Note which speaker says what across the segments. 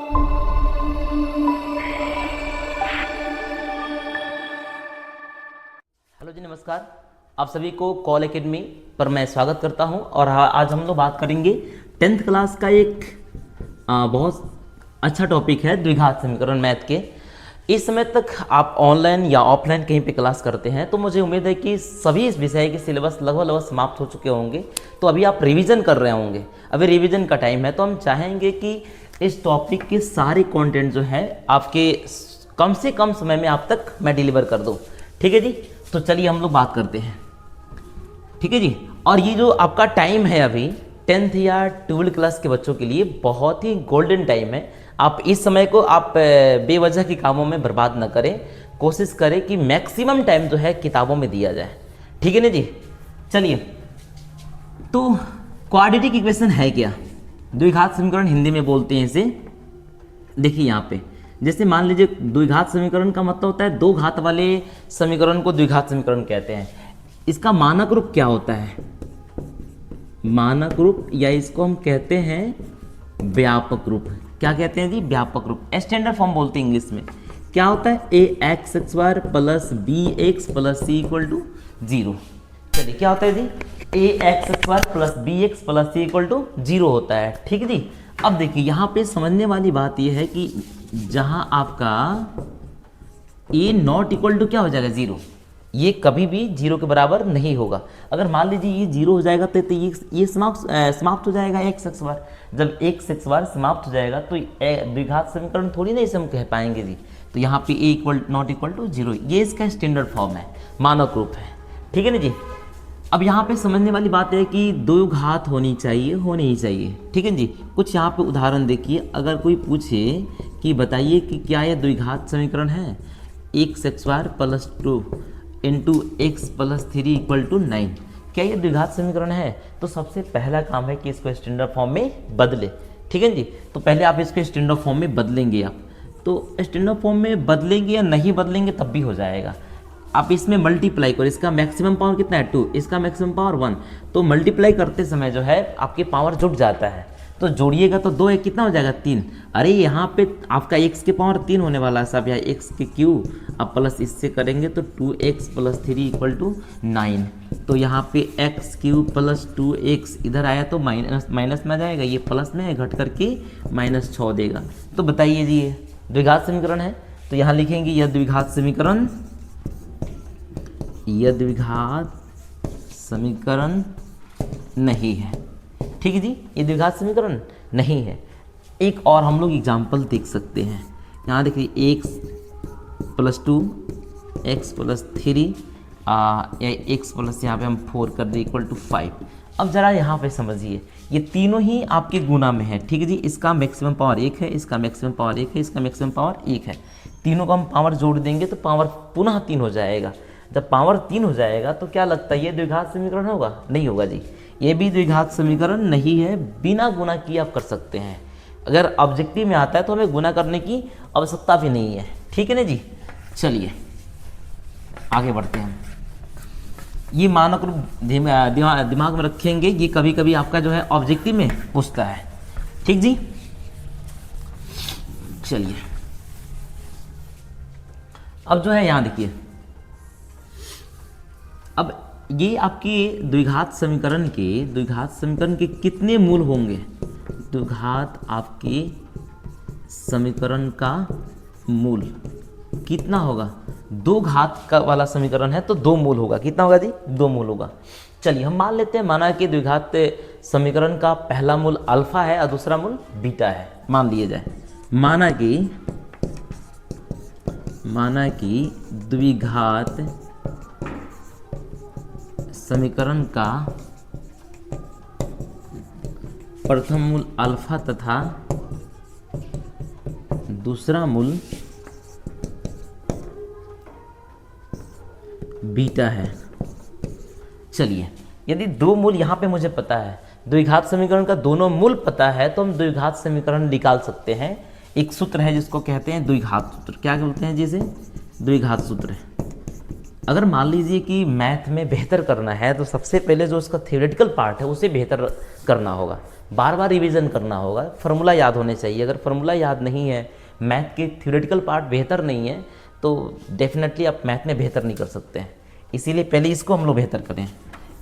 Speaker 1: Hello जी, नमस्कार। आप सभी को कॉल एकेडमी पर मैं स्वागत करता हूं। और आज हम लोग बात करेंगे 10th क्लास का एक बहुत अच्छा टॉपिक है द्विघात समीकरण मैथ के। इस समय तक आप ऑनलाइन या ऑफलाइन कहीं पे क्लास करते हैं तो मुझे उम्मीद है कि सभी इस विषय के सिलेबस लगभग समाप्त हो चुके होंगे। तो अभी आप रिवीजन कर रहे होंगे, अभी रिवीजन का टाइम है। तो हम चाहेंगे कि इस टॉपिक के सारे कंटेंट जो है आपके कम से कम समय में आप तक मैं डिलीवर कर दूं। ठीक है जी, तो चलिए हम लोग बात करते हैं। ठीक है जी, और ये जो आपका टाइम है अभी 10th या 12th क्लास के बच्चों के लिए बहुत ही गोल्डन टाइम है। आप इस समय को आप बेवजह के कामों में बर्बाद न करें, कोशिश करें कि मैक्सिमम टाइम जो है किताबों में दिया जाए। ठीक है ना जी, चलिए। तो क्वाड्रेटिक इक्वेशन है क्या? द्विघात समीकरण हिंदी में बोलते हैं इसे। देखिए यहाँ पे जैसे मान लीजिए द्विघात समीकरण का मतलब होता है दो घात वाले समीकरण को द्विघात समीकरण कहते हैं। इसका मानक रूप क्या होता है? मानक रूप, या इसको हम कहते हैं व्यापक रूप। क्या कहते हैं जी? व्यापक रूप। स्टैंडर्ड फॉर्म बोलते हैं इंग्लिश में। क्या होता है? ax(x)y plus bx plus c equal to 0। चलिए, क्या होता है जी? ax(x)y plus bx plus c equal to 0 होता है। ठीक है जी। अब देखिए यहाँ पे समझने वाली बात यह है कि जहां आपका a नॉट इक्वल टू क्या हो जाएगा? 0। ये कभी भी 0 के बराबर नहीं होगा। अगर मान लीजिए ये 0 हो जाएगा तो ये समाप्त हो जाएगा x(x)y। जब x(x)y समाप्त हो जाएगा तो द्विघात समीकरण थोड़ी ना इसे हम कह पाएंगे जी। तो यहाँ पे a equal not equal to 0, ये इसका स्टैंडर्ड फॉर्म है, मानक रूप है। ठीक है ना जी। अब यहाँ पे समझने वाली बात है कि दो घात होनी ही चाहिए। ठीक है जी। कुछ यहाँ पे उदाहरण देखिए। अगर कोई पूछे कि बताइए कि क्या यह द्विघात समीकरण है? x(x)y plus 2 into x plus 3 equal to 9, क्या ये द्विघात समीकरण है? तो सबसे पहला काम है कि इसको स्टैंडर्ड फॉर्म में बदले। ठीक है जी। तो पहले आप इसको स्टैंडर्ड फॉर्म में बदलेंगे। आप तो स्टैंडर्ड फॉर्म में बदलेंगे या नहीं बदलेंगे तब भी हो जाएगा। आप इसमें मल्टीप्लाई करो। इसका मैक्सिमम पावर कितना है? 2, इसका मैक्सिमम पावर 1। तो मल्टीप्लाई करते समय जो है आपके पावर जुड़ जाता है। तो जोड़िएगा तो 2 एक कितना हो जाएगा? 3। अरे यहाँ पे आपका x के पावर 3 होने वाला है सब, या x के क्यू। अब प्लस इससे करेंगे तो 2x प्लस 3 इक्वल टू 9। तो यहाँ पे x क्यू प्लस 2x इधर आया तो माइनस में आ जाएगा, ये प्लस में घट करके -6 देगा। तो बताइए जी, ये द्विघात समीकरण है। तो यहाँ लिखेंगे यह द्विघात समीकरण, यह द्विघात समीकरण नहीं है। ठीक है जी, ये द्विघात समीकरण नहीं है। एक और हम लोग एग्जाम्पल देख सकते हैं। यहाँ देखिए x प्लस 2 x प्लस 3 या x प्लस यहाँ पे हम 4 कर दे इक्वल टू 5। अब ज़रा यहाँ पे समझिए, ये तीनों ही आपके गुना में है। ठीक है जी। इसका मैक्सिमम पावर 1 है, इसका मैक्सिमम पावर 1 है, इसका मैक्सिमम पावर 1 है। तीनों को हम पावर जोड़ देंगे तो पावर पुनः 3 हो जाएगा। जब पावर 3 हो जाएगा तो क्या लगता है ये द्विघात समीकरण होगा? नहीं होगा जी, ये भी द्विघात समीकरण नहीं है। बिना गुना किए आप कर सकते हैं। अगर ऑब्जेक्टिव में आता है तो हमें गुना करने की आवश्यकता भी नहीं है। ठीक है ना जी। चलिए आगे बढ़ते हैं। ये मानक रूप दिमाग में रखेंगे, ये कभी कभी आपका जो है ऑब्जेक्टिव में पूछता है। ठीक जी। चलिए अब जो है यहाँ देखिए, अब ये आपके द्विघात समीकरण के कितने मूल होंगे? द्विघात आपके समीकरण का मूल कितना होगा? 2 घात का वाला समीकरण है तो 2 मूल होगा। कितना होगा जी? 2 मूल होगा। चलिए हम मान लेते हैं, माना कि द्विघात समीकरण का पहला मूल अल्फा है और दूसरा मूल बीटा है। मान लिया जाए, माना कि द्विघात समीकरण का प्रथम मूल अल्फा तथा दूसरा मूल बीटा है। चलिए, यदि 2 मूल यहाँ पे मुझे पता है, द्विघात समीकरण का दोनों मूल पता है, तो हम द्विघात समीकरण निकाल सकते हैं। एक सूत्र है जिसको कहते हैं द्विघात सूत्र। क्या बोलते हैं जिसे? द्विघात सूत्र। अगर मान लीजिए कि मैथ में बेहतर करना है तो सबसे पहले जो उसका थ्योरेटिकल पार्ट है उसे बेहतर करना होगा। बार बार रिवीजन करना होगा, फार्मूला याद होने चाहिए। अगर फार्मूला याद नहीं है, मैथ के थ्योरेटिकल पार्ट बेहतर नहीं है, तो डेफिनेटली आप मैथ में बेहतर नहीं कर सकते हैं। इसीलिए पहले इसको हम लोग बेहतर करें।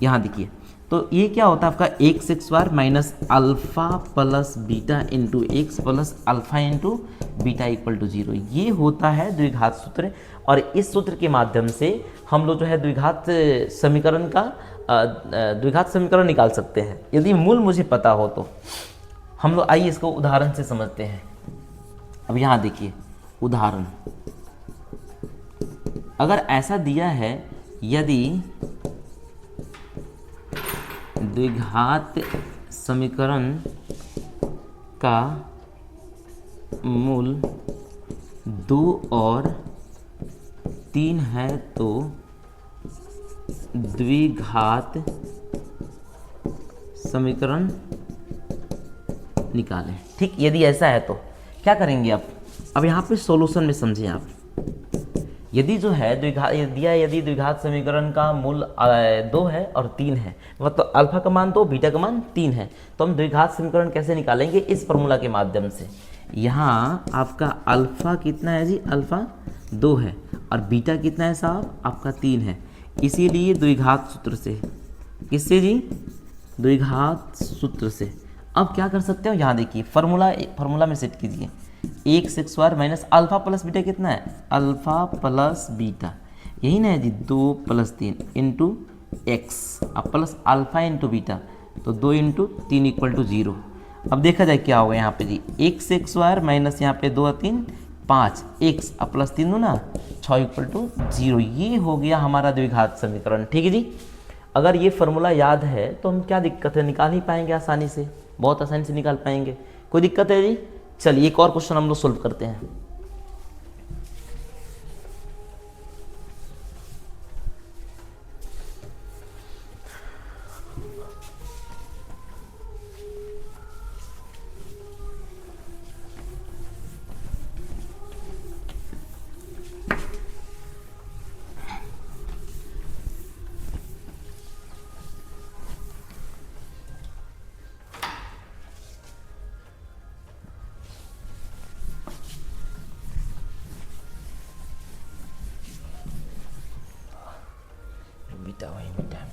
Speaker 1: यहाँ देखिए, तो ये क्या होता है आपका x x bar minus alpha plus beta into x plus alpha into beta equal to 0। ये होता है द्विघात सूत्र, और इस सूत्र के माध्यम से हम लोग जो है द्विघात समीकरण का द्विघात समीकरण निकाल सकते हैं, यदि मूल मुझे पता हो तो। हम लोग आइए इसको उदाहरण से समझते हैं। अब यहाँ देखिए उदाहरण, अगर ऐसा दिया है, यदि द्विघात समीकरण का मूल 2 और 3 है तो द्विघात समीकरण निकालें। ठीक, यदि ऐसा है तो क्या करेंगे आप? अब यहाँ पे सॉल्यूशन में समझें आप। यदि जो है यदि द्विघात समीकरण का मूल 2 है और 3 है, मतलब अल्फा का मान 2 बीटा का मान 3 है, तो हम द्विघात समीकरण कैसे निकालेंगे? इस फॉर्मूला के माध्यम से। यहाँ आपका अल्फा कितना है जी? अल्फा 2 है, और बीटा कितना है साहब? आपका 3 है। इसीलिए द्विघात सूत्र से। किससे जी? द्विघात सूत्र से। अब क्या कर सकते हो? यहाँ देखिए फॉर्मूला में सेट कीजिए। X x bar minus alpha plus beta कितना है? अल्फा प्लस बीटा, यही ना है जी? 2 प्लस 3 इंटू एक्स, अब प्लस अल्फा इंटू बीटा, तो 2 इंटू 3 इक्वल टू 0। अब देखा जाए क्या होगा यहाँ पे जी? एक्स एक्स बार माइनस यहाँ पे 2 3 5 एक्स, अब प्लस 3 दो ना 6 इक्वल टू 0। ये हो गया हमारा द्विघात समीकरण। ठीक है जी। अगर ये फार्मूला याद है तो हम क्या दिक्कत है, निकाल ही पाएंगे आसानी से, बहुत आसानी से निकाल पाएंगे। कोई दिक्कत है जी? चलिए एक और क्वेश्चन हम लोग सोल्व करते हैं। बीटा वही बीटा है।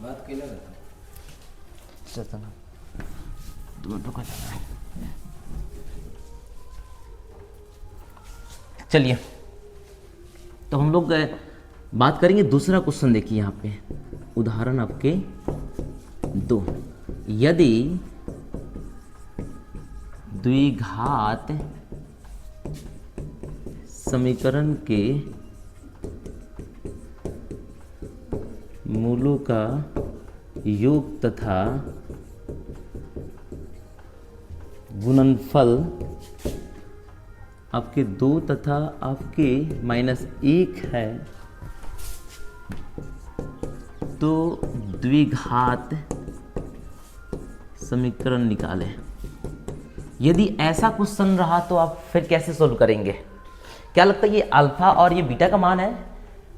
Speaker 2: बात केलं जातं.
Speaker 1: चलता 2 मिनट रुको। चलिए, तो हम लोग बात करेंगे दूसरा क्वेश्चन। देखिए यहाँ पे उदाहरण आपके 2, यदि द्विघात समीकरण के मूलों का योग तथा गुणनफल आपके 2 तथा आपके -1 है, तो द्विघात समीकरण निकालें। यदि ऐसा क्वेश्चन रहा तो आप फिर कैसे सोल्व करेंगे? क्या लगता है ये अल्फा और ये बीटा का मान है?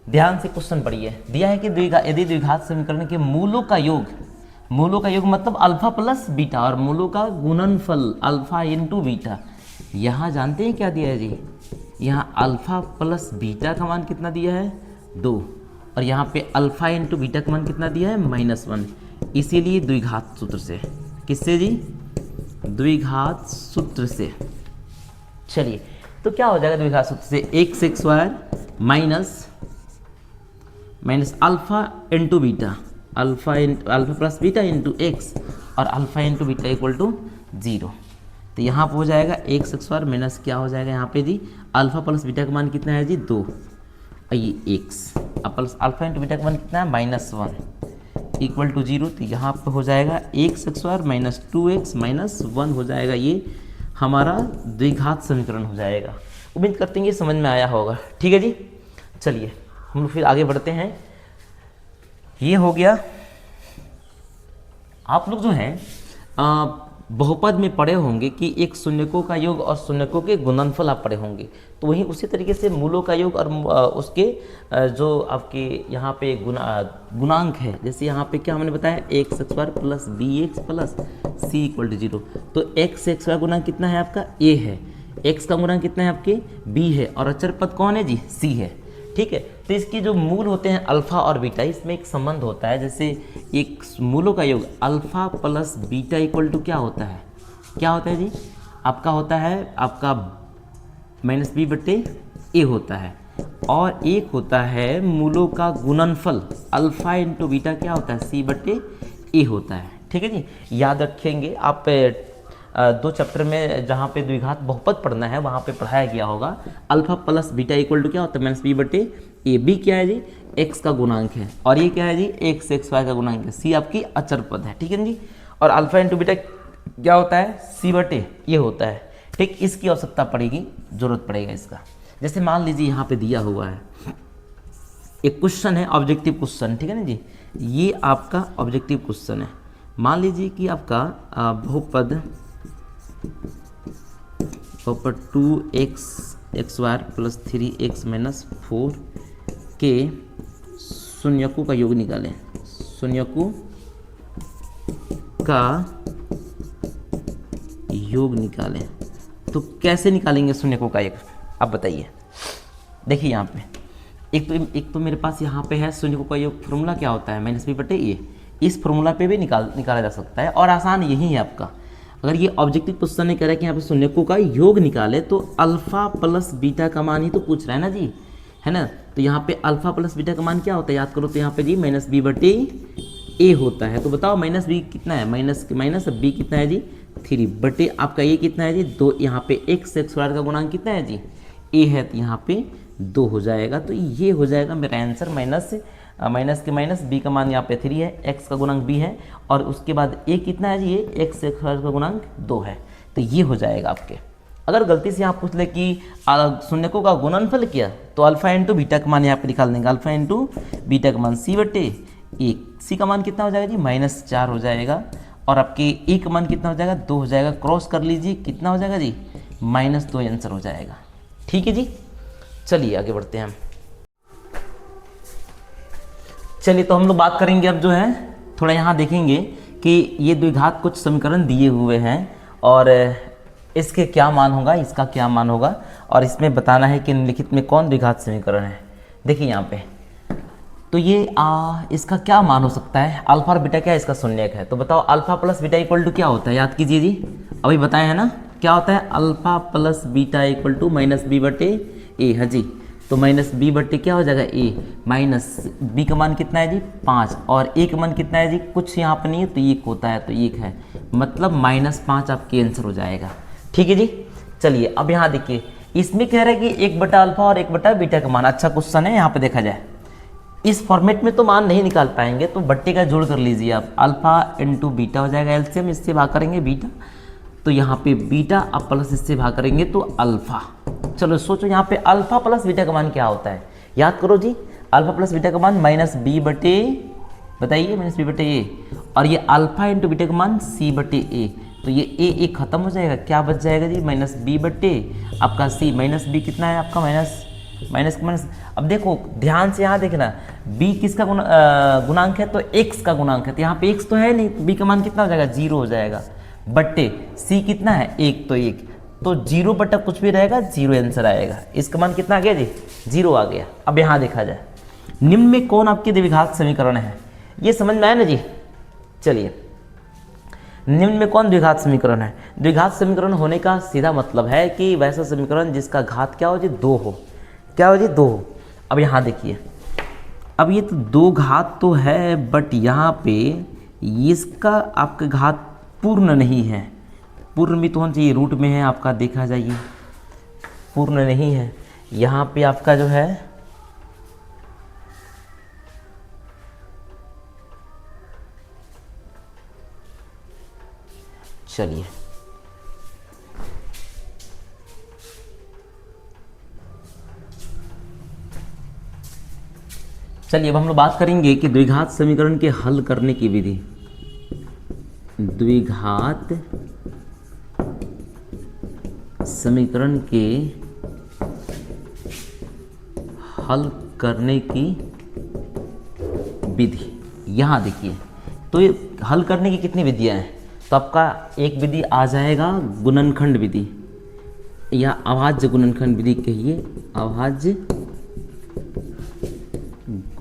Speaker 1: ध्यान से क्वेश्चन पढ़िए। दिया है कि यदि द्विघात समीकरण के मूलों का योग मतलब अल्फा प्लस बीटा, और मूलों का गुणनफल अल्फा इंटू बीटा। यहाँ जानते हैं क्या दिया है जी? यहाँ अल्फा प्लस बीटा का मान कितना दिया है? 2, और यहाँ पे अल्फा इंटू बीटा का मान कितना दिया है? -1। इसीलिए द्विघात सूत्र से। किससे जी? द्विघात सूत्र से। चलिए, तो क्या हो जाएगा द्विघात सूत्र से? X x square minus alpha into beta, alpha plus beta into x, और alpha into beta equal to 0। तो यहाँ पर हो जाएगा एक्स स्क्वायर माइनस क्या हो जाएगा यहाँ पे जी, अल्फा प्लस बीटा का मान कितना है जी 2, और ये एक्स, अब प्लस अल्फा इंटू बीटा का मान कितना है -1 इक्वल टू 0। तो यहाँ पे हो जाएगा x square minus 2x minus 1 हो जाएगा, ये हमारा द्विघात समीकरण हो जाएगा। उम्मीद करते हैं ये समझ में आया होगा। ठीक है जी, चलिए हम लोग फिर आगे बढ़ते हैं। ये हो गया, आप लोग जो है बहुपद में पढ़े होंगे कि एक शून्यकों का योग और शून्यकों के गुणनफल आप पढ़े होंगे, तो वहीं उसी तरीके से मूलों का योग और उसके जो आपके यहाँ पे गुणांक है, जैसे यहाँ पे क्या हमने बताया x square plus b x plus c equal to 0। तो एक्स का गुणांक कितना है आपका ए है, एक्स का गुणांक कितना है आपके बी है, और अचर पद कौन है जी सी है। ठीक है, तो इसके जो मूल होते हैं अल्फा और बीटा, इसमें एक संबंध होता है, जैसे एक मूलों का योग alpha plus beta equal to क्या होता है, क्या होता है जी आपका होता है आपका माइनस बी बटे ए होता है, और एक होता है मूलों का गुणनफल अल्फा इंटू बीटा क्या होता है सी बटे ए होता है। ठीक है जी, याद रखेंगे आप 2 चैप्टर में जहाँ पे द्विघात बहुपद पढ़ना है वहाँ पे पढ़ाया गया होगा, alpha plus beta equal to क्या होता है माइनस बी बटे ए, बी क्या है जी एक्स का गुणांक है, और ये क्या है जी एक्स एक्स वाई का गुणांक है, सी आपकी अचर पद है। ठीक है जी, और अल्फा इंटू बीटा क्या होता है सी बटे ये होता है। ठीक, इसकी आवश्यकता पड़ेगी, जरूरत पड़ेगा इसका। जैसे मान लीजिए यहाँ पे दिया हुआ है एक क्वेश्चन है, ऑब्जेक्टिव क्वेश्चन, ठीक है ना जी, ये आपका ऑब्जेक्टिव क्वेश्चन है। मान लीजिए कि आपका बहुपद 2x x wire plus 3x minus 4 के शून्यकों का योग निकालें, शून्यकों का योग निकालें। तो कैसे निकालेंगे शून्यकों का योग, आप बताइए। देखिए यहाँ पे एक तो मेरे पास यहाँ पे है शून्यकों का योग, फॉर्मूला क्या होता है माइनस बी बटे ए, इस फॉर्मूला पे भी निकाला जा सकता है, और आसान यही है आपका। अगर ये ऑब्जेक्टिव क्वेश्चन ने कह रहा है कि यहाँ पे शून्यकों का योग निकाले, तो अल्फा प्लस बीटा का मान ही तो पूछ रहा है ना जी, है ना। तो यहाँ पे अल्फा प्लस बीटा का मान क्या होता है याद करो, तो यहाँ पे जी माइनस बी बटे ए होता है। तो बताओ माइनस बी कितना है, माइनस बी कितना है जी 3 बटे आपका ये कितना है जी 2। यहाँ पे एक्स स्क्वायर का गुणांक कितना है जी ए है, तो यहाँ पे 2 हो जाएगा। तो ये हो जाएगा मेरा आंसर, माइनस के माइनस बी का मान यहाँ पे 3 है, एक्स का गुणांक बी है, और उसके बाद ए कितना है जी ये एक्स स्क्वायर का गुणांक 2 है। तो ये हो जाएगा आपके। अगर गलती से यहाँ पूछ ले कि शून्यकों का गुणनफल किया, तो अल्फा इंटू बीटा का मान यहाँ पे निकाल देंगे, अल्फा इंटू बीटा का मान सी बटे ए, सी का मान कितना हो जाएगा जी -4 हो जाएगा, और आपके ए का मान कितना हो जाएगा 2 हो जाएगा। क्रॉस कर लीजिए कितना हो जाएगा जी -2 आंसर हो जाएगा। ठीक है जी, चलिए आगे बढ़ते हैं हम। चलिए तो हम लोग बात करेंगे अब जो है, थोड़ा यहाँ देखेंगे कि ये द्विघात कुछ समीकरण दिए हुए हैं, और इसके क्या मान होगा, इसका क्या मान होगा, और इसमें बताना है कि निम्नलिखित में कौन द्विघात समीकरण है। देखिए यहाँ पे तो ये इसका क्या मान हो सकता है, अल्फा और बीटा क्या है इसका शून्यक है। तो बताओ alpha plus beta equal to क्या होता है, याद कीजिए जी, अभी बताए हैं ना क्या होता है, alpha plus beta equal to minus b बटे ए है जी। तो माइनस बी बटे क्या हो जाएगा ए, माइनस बी का मान कितना है जी 5, और ए का मान कितना है जी कुछ यहाँ पर नहीं है, तो 1 होता है, तो 1 है, मतलब -5 आपके आंसर हो जाएगा। ठीक है जी, चलिए अब यहाँ देखिए, इसमें कह रहा है कि 1 बटा अल्फा और 1 बटा बीटा का मान। अच्छा क्वेश्चन है, यहाँ पे देखा जाए इस फॉर्मेट में तो मान नहीं निकाल पाएंगे, तो बट्टे का जोड़ कर लीजिए आप, अल्फा इंटू बीटा हो जाएगा एलसीएम, इससे भाग करेंगे बीटा, तो यहाँ पे बीटा अब प्लस इससे भाग करेंगे तो अल्फा। चलो सोचो यहाँ पे अल्फा प्लस बीटा का मान क्या होता है, याद करो जी, अल्फा प्लस बीटा का मान माइनस बी बटे, बताइए माइनस बी बटे ए, और ये अल्फा इंटू बीटा का मान सी बटे ए, तो ये ए खत्म हो जाएगा, क्या बच जाएगा जी माइनस बी बटे आपका सी, माइनस बी कितना है आपका माइनस। अब देखो ध्यान से यहाँ देखना, b किसका गुणांक है, तो x का गुणांक है, तो यहाँ पे x तो है नहीं, तो b का मान कितना हो जाएगा 0 हो जाएगा, बट्टे c कितना है 1, तो 1, तो 0 बटा कुछ भी रहेगा 0 आंसर आएगा। इसका मान कितना आ गया जी 0 आ गया। अब यहाँ देखा जाए निम्न में कौन आपके द्विघात समीकरण है, ये समझ में आया ना जी। चलिए निम्न में कौन द्विघात समीकरण है, द्विघात समीकरण होने का सीधा मतलब है कि वैसा समीकरण जिसका घात क्या हो जी 2 हो, क्या हो जी 2 हो। अब यहाँ देखिए, अब ये तो 2 घात तो है, बट यहाँ पे इसका आपका घात पूर्ण नहीं है, पूर्ण भी तो होना चाहिए, रूट में है आपका, देखा जाइए पूर्ण नहीं है। यहाँ पे आपका जो है चलिए अब हम लोग बात करेंगे कि द्विघात समीकरण के हल करने की विधि। द्विघात समीकरण के हल करने की विधि, यहाँ देखिए। तो ये हल करने की कितनी विधियां हैं? तो आपका एक विधि आ जाएगा गुणनखंड विधि या अभाज्य गुणनखंड विधि कहिए, अभाज्य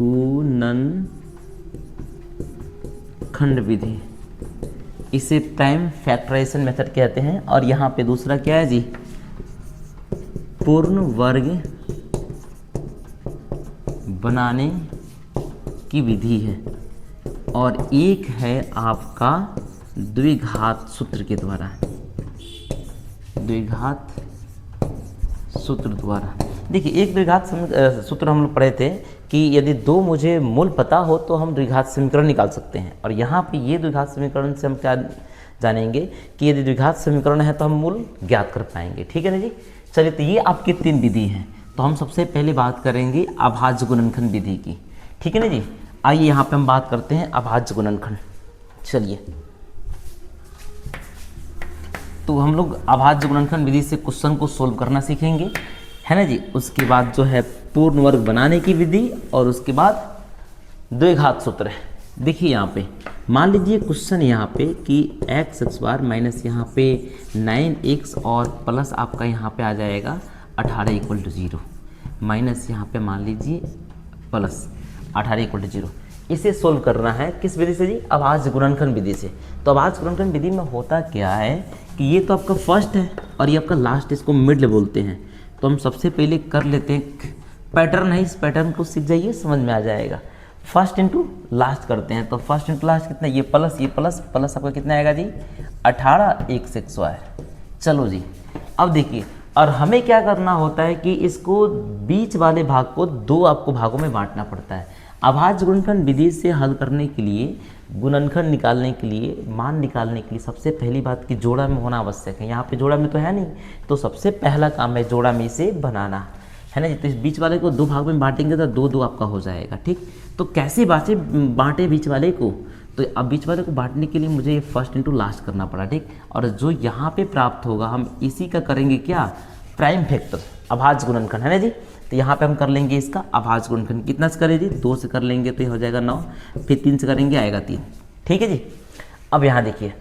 Speaker 1: गुणनखंड विधि, इसे प्राइम फैक्टराइजेशन मेथड कहते हैं। और यहाँ पे दूसरा क्या है जी, पूर्ण वर्ग बनाने की विधि है। और एक है आपका द्विघात सूत्र के द्वारा, द्विघात सूत्र द्वारा। देखिए एक द्विघात सूत्र हम लोग पढ़े थे कि यदि दो मुझे मूल पता हो तो हम द्विघात समीकरण निकाल सकते हैं। और यहाँ पे ये द्विघात समीकरण से हम क्या जानेंगे कि यदि द्विघात समीकरण है तो हम मूल ज्ञात कर पाएंगे। ठीक है ना जी। चलिए तो ये आपकी 3 विधि हैं। तो हम सबसे पहले बात करेंगे अभाज्य गुणनखंड विधि की। ठीक है ना जी। आइए यहाँ पे हम बात करते हैं अभाज्य गुणनखंड। चलिए तो हम लोग अभाज्य गुणनखंड विधि से क्वेश्चन को सोल्व करना सीखेंगे, है ना जी। उसके बाद जो है पूर्ण वर्ग बनाने की विधि और उसके बाद द्विघात सूत्र है। देखिए यहाँ पे मान लीजिए क्वेश्चन यहाँ पे कि एक्स एक्स बार माइनस यहाँ पे 9x और प्लस आपका यहाँ पे आ जाएगा 18 = 0 माइनस यहाँ पे मान लीजिए प्लस 18 = 0। इसे सोल्व करना है किस विधि से जी? अभाज्य गुणनखंड विधि से। तो अभाज्य गुणनखंड विधि में होता क्या है कि ये तो आपका फर्स्ट है और ये आपका लास्ट, इसको मिडल बोलते हैं। तो हम सबसे पहले कर लेते हैं, पैटर्न है, इस पैटर्न को सीख जाइए, समझ में आ जाएगा। फर्स्ट इंटू लास्ट करते हैं। तो फर्स्ट इंटू लास्ट कितना, ये प्लस प्लस आपका कितना आएगा जी 18 x²। चलो जी अब देखिए, और हमें क्या करना होता है कि इसको बीच वाले भाग को 2 आपको भागों में बांटना पड़ता है। अभाज्य गुणनखंड विधि से हल करने के लिए, गुणनखंड निकालने के लिए, मान निकालने के लिए सबसे पहली बात कि जोड़ा में होना आवश्यक है। यहाँ पे जोड़ा में तो है नहीं, तो सबसे पहला काम है जोड़ा में इसे बनाना, है ना जी। तो इस बीच वाले को 2 भाग में बांटेंगे तो 2 आपका हो जाएगा। ठीक, तो कैसे बांटे बीच वाले को? तो अब बीच वाले को बांटने के लिए मुझे ये फर्स्ट इंटू लास्ट करना पड़ा। ठीक, और जो यहाँ पे प्राप्त होगा हम इसी का करेंगे क्या, प्राइम फैक्टर, अभाज्य गुणनखंड, है ना जी। तो यहाँ पे हम कर लेंगे इसका अभाज्य गुणनखंड। कितना से करें जी? 2 से कर लेंगे तो ये हो जाएगा 9, फिर 3 से करेंगे आएगा 3। ठीक है जी। अब यहाँ देखिए,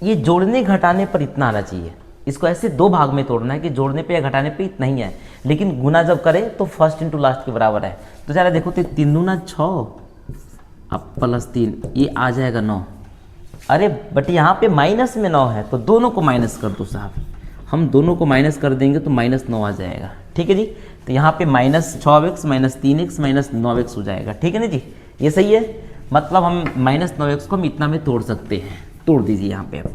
Speaker 1: ये जोड़ने घटाने पर इतना आना चाहिए। इसको ऐसे 2 भाग में तोड़ना है कि जोड़ने पे या घटाने पे इतना ही है, लेकिन गुना जब करें तो फर्स्ट इंटू लास्ट के बराबर है। तो जरा देखो, तो 3 दूना 6 अब प्लस 3, ये आ जाएगा 9। अरे बट यहाँ पे माइनस में 9 है, तो दोनों को माइनस कर दो साहब। हम दोनों को माइनस कर देंगे तो -9 आ जाएगा। ठीक है जी। तो यहाँ पे -6x - 3x - 9x हो जाएगा। ठीक है ना जी, ये सही है। मतलब हम -9x को हम इतना में तोड़ सकते हैं। तोड़ दीजिए यहाँ पे अब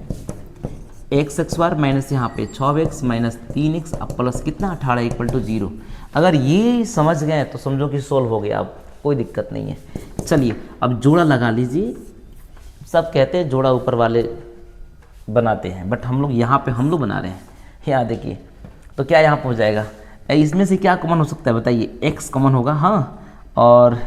Speaker 1: x² माइनस यहाँ पे 6x - 3x अब प्लस कितना 18 = 0। अगर ये समझ गए तो समझो कि सोल्व हो गया, अब कोई दिक्कत नहीं है। चलिए अब जोड़ा लगा लीजिए। सब कहते हैं जोड़ा ऊपर वाले बनाते हैं, बट हम लोग यहाँ पे हम लोग बना रहे हैं। यहाँ देखिए, तो क्या यहाँ पे हो जाएगा, इसमें से क्या कॉमन हो सकता है बताइए? x कॉमन होगा, हाँ, और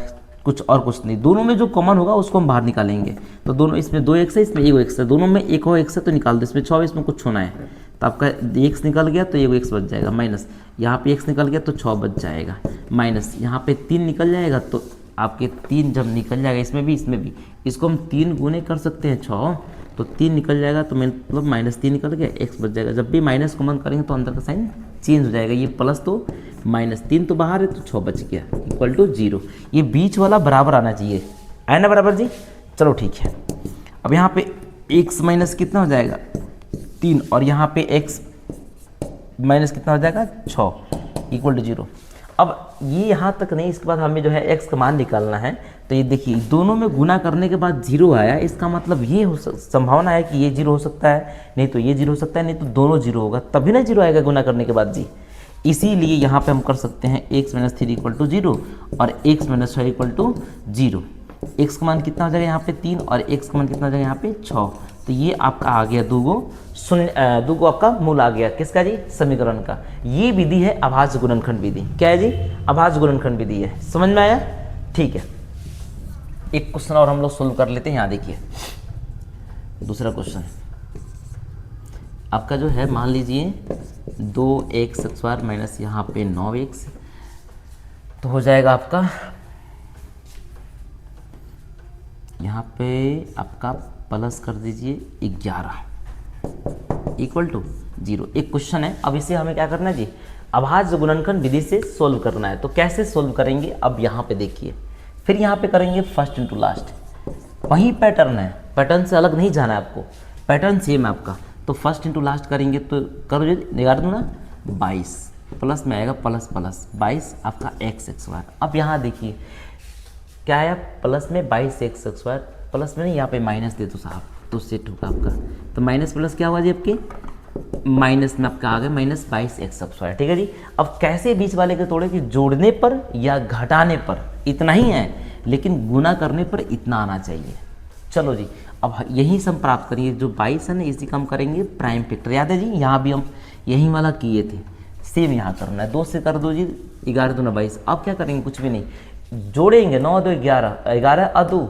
Speaker 1: कुछ नहीं। दोनों में जो कॉमन होगा उसको हम बाहर निकालेंगे। तो दोनों, इसमें 2x है, इसमें 1x है, दोनों में एक और x है तो निकाल दो। इसमें 6 है, इसमें कुछ होना है तो आपका x निकल गया तो 1x बच जाएगा, माइनस यहाँ पे x निकल गया तो 6 बच जाएगा, माइनस यहाँ पे 3 निकल जाएगा। तो आपके 3 जब निकल जाएगा, इसमें भी, इसको हम 3 गुने कर सकते हैं 6, तो 3 निकल जाएगा तो मतलब -3 निकल गया, x बच जाएगा। जब भी माइनस कॉमन करेंगे तो अंदर का साइन चेंज हो जाएगा। ये प्लस तो -3 तो बाहर है तो 6 बच गया = 0। ये बीच वाला बराबर आना चाहिए, है ना बराबर जी। चलो ठीक है। अब यहाँ पे x माइनस कितना हो जाएगा 3, और यहाँ पे x माइनस कितना हो जाएगा 6 = 0। अब ये यहाँ तक नहीं, इसके बाद हमें जो है x का मान निकालना है। तो ये देखिए दोनों में गुना करने के बाद 0 आया, इसका मतलब ये संभावना है कि ये 0 हो सकता है, नहीं तो ये 0 हो सकता है, नहीं तो दोनों 0 होगा, तभी ना 0 आएगा गुना करने के बाद जी। इसीलिए यहाँ पे हम कर सकते हैं x - 3 = 0 और x - 5 = 0। x का मान कितना हो जाएगा यहाँ पे 3 और x का मान कितना हो जाएगा यहाँ पे 6। तो ये आपका आ गया दूगो आपका मूल आ गया किसका जी, समीकरण का। ये विधि है अभाज्य गुणनखंड विधि। क्या है जी, अभाज्य गुणनखंड विधि है। समझ में आया? ठीक है, एक क्वेश्चन और हम लोग सोल्व कर लेते हैं। यहाँ देखिए दूसरा क्वेश्चन आपका जो है, मान लीजिए 2x² माइनस यहाँ पे 9x, तो हो जाएगा आपका यहाँ पे आपका प्लस कर दीजिए 11 = 0। एक क्वेश्चन है, अब इसे हमें क्या करना है जी, अभाज्य गुणनखंड विधि से सोल्व करना है। तो कैसे सोल्व करेंगे, अब यहाँ पे देखिए, फिर यहाँ पे करेंगे फर्स्ट इनटू लास्ट, वही पैटर्न है, पैटर्न से अलग नहीं जाना है आपको, पैटर्न सेम है आपका। तो फर्स्ट इनटू लास्ट करेंगे तो करो जी, निकाल दूँ ना, 22 प्लस में आएगा प्लस 22 आपका x²। अब यहाँ देखिए क्या आया, प्लस में 22x², प्लस में नहीं यहाँ पे माइनस दे दो साहब, तो सेट होगा आपका। तो माइनस प्लस क्या हुआ जी, आपके माइनस में आपका आ गया -22x²। ठीक है जी। अब कैसे बीच वाले के तोड़े, कि जोड़ने पर या घटाने पर इतना ही है, लेकिन गुना करने पर इतना आना चाहिए। चलो जी, अब यही सम प्राप्त करिए, जो 22 है ना, इसी का हम करेंगे प्राइम फैक्टर। याद है जी, यहाँ भी हम यही वाला किए थे, सेम यहाँ करना है। 2 से कर दो जी, 11 दूना 22। अब क्या करेंगे, कुछ भी नहीं, जोड़ेंगे 9 2 11, 11 और 2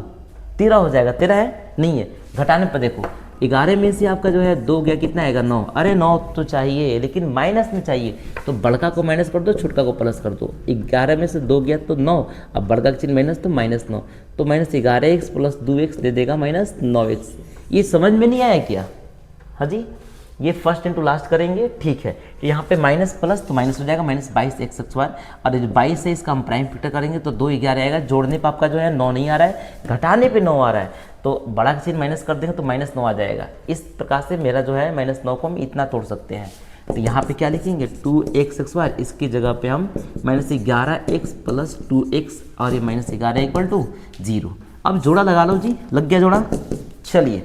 Speaker 1: 13 हो जाएगा। 13 है नहीं है, घटाने पर देखो 11 में से आपका जो है 2 गया, कितना आएगा 9। अरे 9 तो चाहिए, लेकिन माइनस में चाहिए, तो बड़का को माइनस कर दो, छोटका को प्लस कर दो। 11 में से 2 गया तो 9, अब बड़का का चिन्ह माइनस तो -9, तो -11x + 2x दे देगा -9x। ये समझ में नहीं आया क्या? हाँ जी, ये फर्स्ट इनटू लास्ट करेंगे, ठीक है। यहाँ पे माइनस प्लस तो माइनस हो जाएगा -22x², और जो 22 है इसका हम प्राइम फैक्टर करेंगे तो 2 11 आएगा। जोड़ने पे आपका जो है 9 नहीं आ रहा है, घटाने पे 9 आ रहा है, तो बड़ा का चिन्ह माइनस कर देंगे तो -9 आ जाएगा। इस प्रकार से मेरा जो है -9 को हम इतना तोड़ सकते हैं। तो यहाँ पे क्या लिखेंगे, 2x², इसकी जगह पे हम -11x + 2x और ये -11 = 0। अब जोड़ा लगा लो जी, लग गया जोड़ा। चलिए,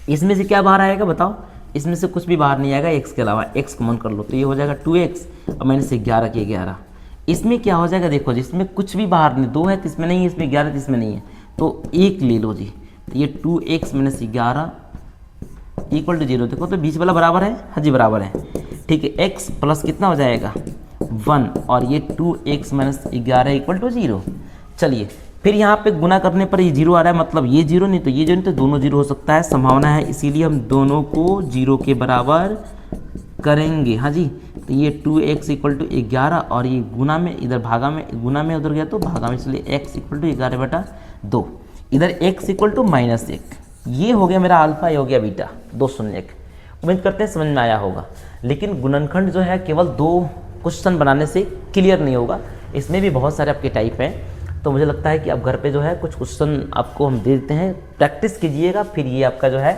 Speaker 1: इसमें से क्या बाहर आएगा बताओ? इसमें से कुछ भी बाहर नहीं आएगा x के अलावा, x कॉमन कर लो, तो ये हो जाएगा 2x और -11 के 11। इसमें क्या हो जाएगा, देखो जी, इसमें कुछ भी बाहर नहीं, 2 है तो इसमें नहीं है, इसमें 11 तो इसमें नहीं है, तो 1 ले लो जी। तो ये 2x - 11 = 0। देखो तो बीच वाला बराबर है, हाँ जी बराबर है, ठीक है। x प्लस कितना हो जाएगा 1, और ये 2x - 11 = 0। चलिए, फिर यहाँ पे गुना करने पर ये 0 आ रहा है, मतलब ये 0 नहीं तो ये 0 नहीं, तो दोनों 0 हो सकता है, संभावना है, इसीलिए हम दोनों को 0 के बराबर करेंगे। हाँ जी, तो ये 2x = 11 और ये गुना में इधर भागा में, गुना में उधर गया तो भागा में, इसलिए x = 11/2। इधर x = -1। ये हो गया मेरा अल्फा, ये हो गया बीटा, 2 शून्य 1। उम्मीद करते हैं समझ में आया होगा। लेकिन गुणनखंड जो है केवल 2 क्वेश्चन बनाने से क्लियर नहीं होगा, इसमें भी बहुत सारे आपके टाइप हैं। तो मुझे लगता है कि अब घर पे जो है कुछ क्वेश्चन आपको हम दे देते हैं, प्रैक्टिस कीजिएगा, फिर ये आपका जो है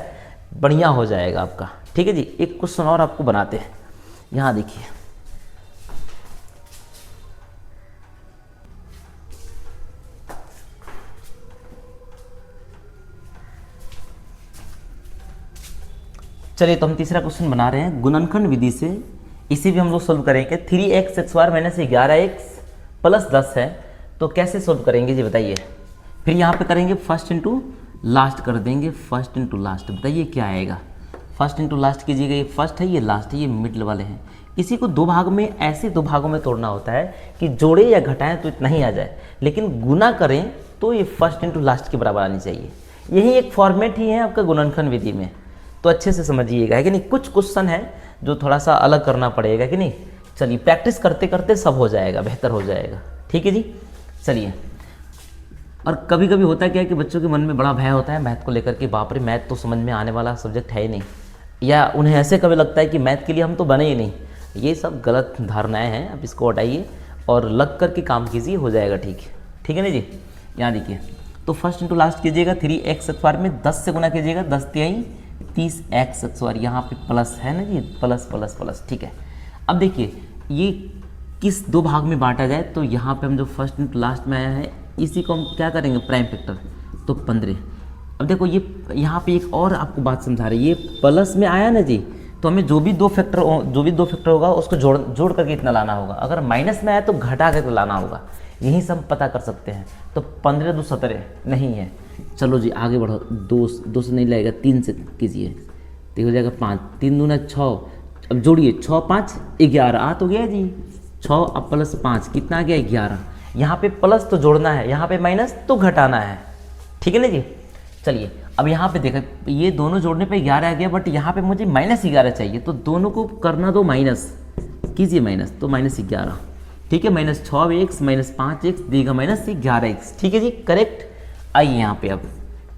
Speaker 1: बढ़िया हो जाएगा आपका। ठीक है जी, एक क्वेश्चन और आपको बनाते हैं। यहाँ देखिए, चलिए तो हम तीसरा क्वेश्चन बना रहे हैं गुणनखंड विधि से। इसे भी हम लोग सोल्व करेंगे। 3x² - 11x + 10 है, तो कैसे सोल्व करेंगे जी बताइए। फिर यहाँ पे करेंगे फर्स्ट इनटू लास्ट कर देंगे, फर्स्ट इनटू लास्ट, बताइए क्या आएगा। फर्स्ट इनटू लास्ट कीजिएगा, ये फर्स्ट है, ये लास्ट है, ये मिडल वाले हैं। इसी को 2 भाग में, ऐसे 2 भागों में तोड़ना होता है कि जोड़े या घटाएं तो इतना ही आ जाए, लेकिन गुना करें तो ये फर्स्ट इनटू लास्ट के बराबर आनी चाहिए। यही एक फॉर्मेट ही है आपका गुणनखंड विधि में, तो अच्छे से समझिएगा, है कि नहीं। कुछ क्वेश्चन है जो थोड़ा सा अलग करना पड़ेगा, कि नहीं। चलिए, प्रैक्टिस करते करते सब हो जाएगा, बेहतर हो जाएगा। ठीक है जी, चलिए। और कभी कभी होता है क्या कि बच्चों के मन में बड़ा भय होता है मैथ को लेकर के, बाप रे मैथ तो समझ में आने वाला सब्जेक्ट है ही नहीं, या उन्हें ऐसे कभी लगता है कि मैथ के लिए हम तो बने ही नहीं। ये सब गलत धारणाएं हैं, आप इसको हटाइए और लग करके काम कीजिए, हो जाएगा ठीक है। ठीक है ना जी। यहाँ देखिए, तो फर्स्ट इनटू लास्ट कीजिएगा, 3x² में 10 से गुना कीजिएगा, 10 × 30x², यहाँ पे प्लस है ना जी, प्लस प्लस प्लस, ठीक है। अब देखिए, ये किस दो भाग में बांटा जाए, तो यहाँ पे हम जो फर्स्ट इंटू लास्ट में आया है इसी को हम क्या करेंगे प्राइम फैक्टर, तो 15। अब देखो ये यहाँ पे एक और आपको बात समझा रही है, ये प्लस में आया ना जी, तो हमें जो भी दो फैक्टर होगा उसको जोड़ करके इतना लाना होगा। अगर माइनस में आया तो घटा करके लाना होगा, यहीं से हम पता कर सकते हैं। तो 15 2 17 नहीं है। चलो जी आगे बढ़ो, 2 से नहीं लगेगा, 3 से कीजिए, तो हो जाएगा 5, 3 दूना 6। अब जोड़िए 6 5 11 आ तो गया जी, 6 अब प्लस 5 कितना आ गया 11। यहाँ पे प्लस तो जोड़ना है, यहाँ पे माइनस तो घटाना है, ठीक है ना जी। चलिए अब यहाँ पे देखा, ये दोनों जोड़ने पे 11 आ गया, बट यहाँ पे मुझे -11 चाहिए, तो दोनों को करना दो माइनस, कीजिए माइनस, तो -11, ठीक है। -6x -5x देगा -11x, ठीक है जी, करेक्ट। आइए यहाँ पे अब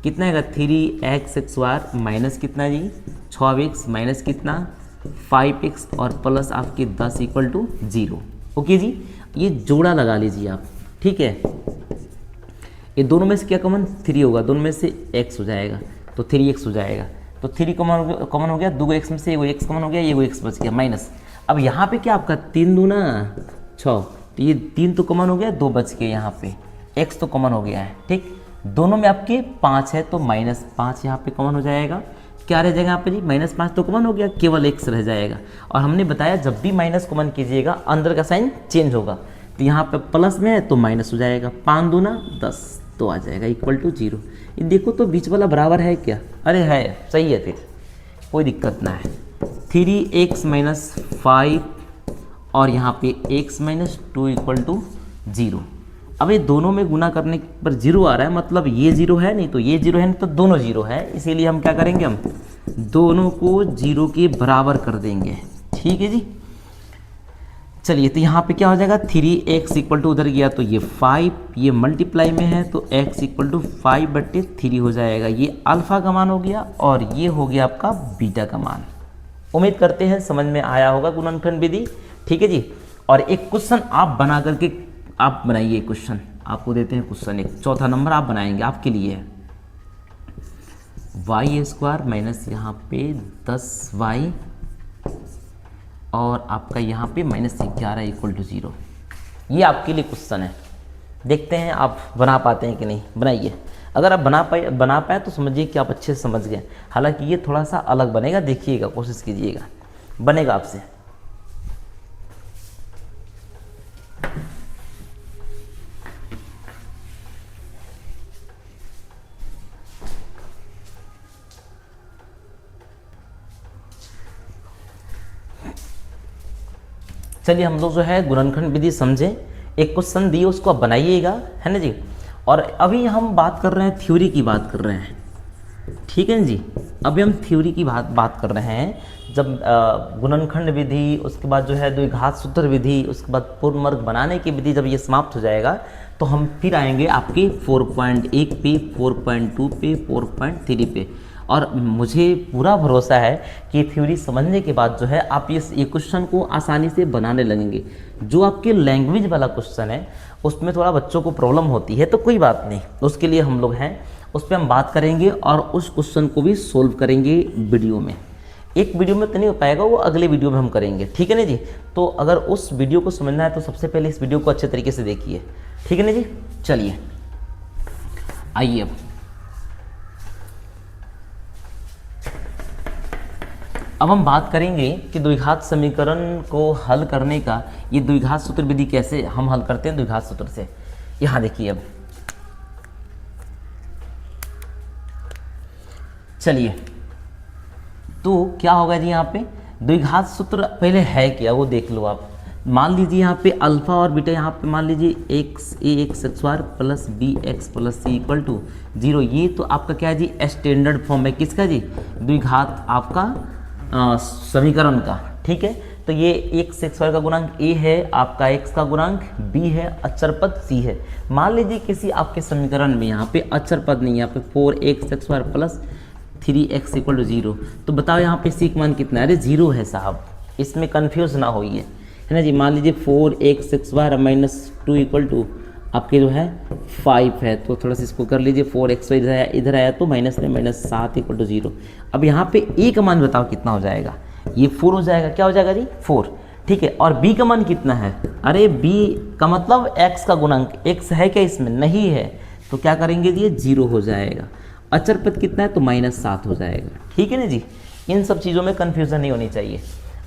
Speaker 1: कितना आएगा 3x माइनस कितना जी 6x माइनस कितना 5x और प्लस आपके 10 = 0। ओके जी, ये जोड़ा लगा लीजिए आप, ठीक है। ये दोनों में से क्या कॉमन 3 होगा, दोनों में से x हो जाएगा, तो 3x हो जाएगा। तो 3 कॉमन हो गया, 2 x में से 1 x कॉमन हो गया, ये x बच गया माइनस। अब यहाँ पे क्या आपका 3 दूना 6, तो ये 3 तो कॉमन हो गया, 2 बच गए, यहाँ पे x तो कॉमन हो गया है, ठीक। दोनों में आपके 5 है, तो -5 यहाँ पे कॉमन हो जाएगा। क्या रह जाएगा यहाँ पे जी -5 तो कॉमन हो गया, केवल x रह जाएगा। और हमने बताया जब भी माइनस कॉमन कीजिएगा अंदर का साइन चेंज होगा, तो यहाँ पे प्लस में है तो माइनस हो जाएगा, 5 दूना 10 तो आ जाएगा =0। ये देखो तो बीच वाला बराबर है क्या, अरे है, सही है, फिर कोई दिक्कत ना है। 3x - 5 और यहाँ पे x - 2 = 0। अब ये दोनों में गुना करने पर 0 आ रहा है, मतलब ये 0 है नहीं तो ये 0 है नहीं, तो दोनों 0 है, इसीलिए हम क्या करेंगे, हम दोनों को 0 के बराबर कर देंगे, ठीक है जी। चलिए तो यहाँ पे क्या हो जाएगा 3x = उधर गया तो ये 5, ये मल्टीप्लाई में है तो x = 5/3 हो जाएगा। ये अल्फ़ा का मान हो गया और ये हो गया आपका बीटा का मान। उम्मीद करते हैं समझ में आया होगा गुणनखंड विधि, ठीक है जी। और एक क्वेश्चन आप बना करके आप बनाइए, क्वेश्चन आपको देते हैं, क्वेश्चन एक चौथा नंबर आप बनाएंगे, आपके लिए है y² माइनस यहाँ पे 10y और आपका यहाँ पे -11 = 0। ये आपके लिए क्वेश्चन है, देखते हैं आप बना पाते हैं कि नहीं। बनाइए, अगर आप बना पाए तो समझिए कि आप अच्छे से समझ गए। हालांकि ये थोड़ा सा अलग बनेगा, देखिएगा, कोशिश कीजिएगा, बनेगा आपसे। चलिए हम लोग जो है गुणनखंड विधि समझें। एक क्वेश्चन दिए उसको आप बनाइएगा, है ना जी। और अभी हम बात कर रहे हैं, थ्योरी की बात कर रहे हैं, ठीक है जी। अभी हम थ्योरी की बात कर रहे हैं। जब गुणनखंड विधि, उसके बाद जो है द्विघात सूत्र विधि, उसके बाद पूर्ण वर्ग बनाने की विधि, जब ये समाप्त हो जाएगा तो हम फिर आएंगे आपके 4.1 पे, 4.2 पे, 4.3 पे। और मुझे पूरा भरोसा है कि थ्योरी समझने के बाद जो है आप ये क्वेश्चन को आसानी से बनाने लगेंगे। जो आपके लैंग्वेज वाला क्वेश्चन है उसमें थोड़ा बच्चों को प्रॉब्लम होती है, तो कोई बात नहीं, उसके लिए हम लोग हैं, उस पर हम बात करेंगे और उस क्वेश्चन को भी सोल्व करेंगे वीडियो में। एक वीडियो में तो नहीं हो पाएगा, वो अगले वीडियो में हम करेंगे, ठीक है ना जी। तो अगर उस वीडियो को समझना है तो सबसे पहले इस वीडियो को अच्छे तरीके से देखिए, ठीक है ना जी। चलिए आइए अब हम बात करेंगे कि द्विघात समीकरण को हल करने का, ये द्विघात सूत्र विधि कैसे हम हल करते हैं द्विघात सूत्र से। यहाँ देखिए, अब चलिए तो क्या होगा जी, यहाँ पे द्विघात सूत्र पहले है क्या वो देख लो आप। मान लीजिए यहाँ पे अल्फा और बीटा, यहाँ पे मान लीजिए ax² plus bx plus c = 0। ये तो आपका क्या है जी, स्टैंडर्ड फॉर्म है किसका जी, द्विघात आपका समीकरण का, ठीक है। तो ये x² का गुणांक a है, आपका x का गुणांक b है, अचर पद c है। मान लीजिए किसी आपके समीकरण में यहाँ पे अचर पद नहीं है, यहाँ पे 4x² प्लस 3x = 0, तो बताओ यहाँ पे c का मान कितना है, अरे 0 है साहब, इसमें कन्फ्यूज ना होइए, है ना जी। मान लीजिए 4x² माइनस 2 = आपके जो है 5 है, तो थोड़ा सा इसको कर लीजिए, 4x इधर आया तो माइनस में -7 = 0। अब यहाँ पे a का मान बताओ कितना हो जाएगा, ये 4 हो जाएगा, क्या हो जाएगा जी 4, ठीक है। और b का मान कितना है अरे b का मतलब x का गुणांक, x है क्या इसमें, नहीं है, तो क्या करेंगे जी, ये 0 हो जाएगा। अचर पद कितना है, तो -7 हो जाएगा। ठीक है ना जी, इन सब चीज़ों में कन्फ्यूज़न नहीं होनी चाहिए।